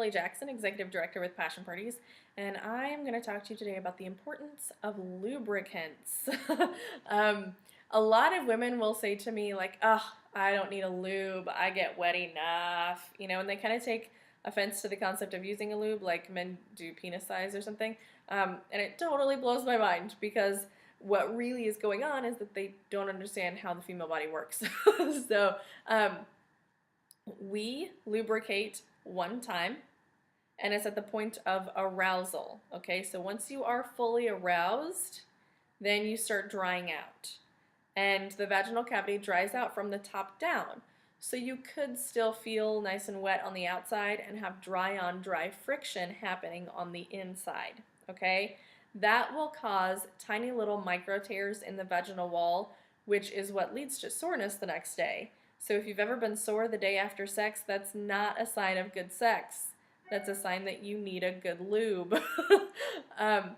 Carly Jackson, Executive Director with Passion Parties, and I am going to talk to you today about the importance of lubricants. um, a lot of women will say to me like, "Oh, I don't need a lube. I get wet enough," and they kind of take offense to the concept of using a lube, like men do penis size or something, and it totally blows my mind because what really is going on is that they don't understand how the female body works. So, we lubricate one time, and it's at the point of arousal. Okay, so once you are fully aroused, then you start drying out, and the vaginal cavity dries out from the top down. So you could still feel nice and wet on the outside and have dry on dry friction happening on the inside. Okay, that will cause tiny little micro tears in the vaginal wall, which is what leads to soreness the next day. So if you've ever been sore the day after sex, that's not a sign of good sex. That's a sign that you need a good lube. That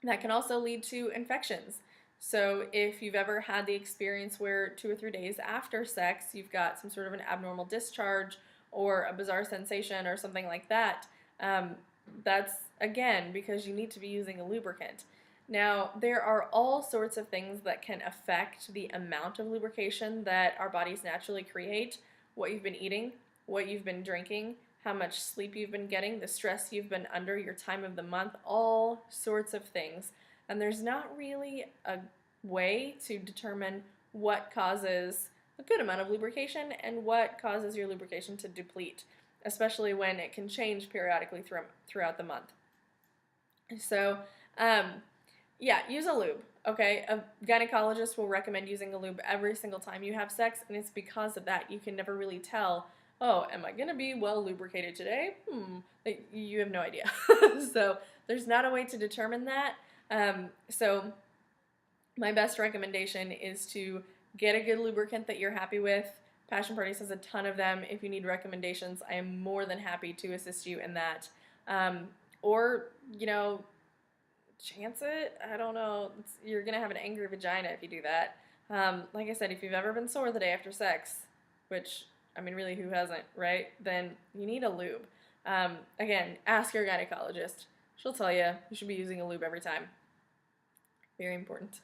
can also lead to infections. So if you've ever had the experience where 2 or 3 days after sex you've got some sort of an abnormal discharge or a bizarre sensation or something like that, that's again because you need to be using a lubricant. Now, there are all sorts of things that can affect the amount of lubrication that our bodies naturally create: what you've been eating, what you've been drinking, how much sleep you've been getting, the stress you've been under, your time of the month, all sorts of things. And there's not really a way to determine what causes a good amount of lubrication and what causes your lubrication to deplete, especially when it can change periodically throughout the month. So, yeah, use a lube, okay? A gynecologist will recommend using a lube every single time you have sex, and it's because of that. You can never really tell, oh, am I going to be well lubricated today? You have no idea. So there's not a way to determine that. So my best recommendation is to get a good lubricant that you're happy with. Passion Parties has a ton of them. If you need recommendations, I am more than happy to assist you in that. Or, chance it. I don't know. You're going to have an angry vagina if you do that. Like I said, if you've ever been sore the day after sex, which, I mean, really, who hasn't, right? Then you need a lube. Again, ask your gynecologist. She'll tell you you should be using a lube every time. Very important.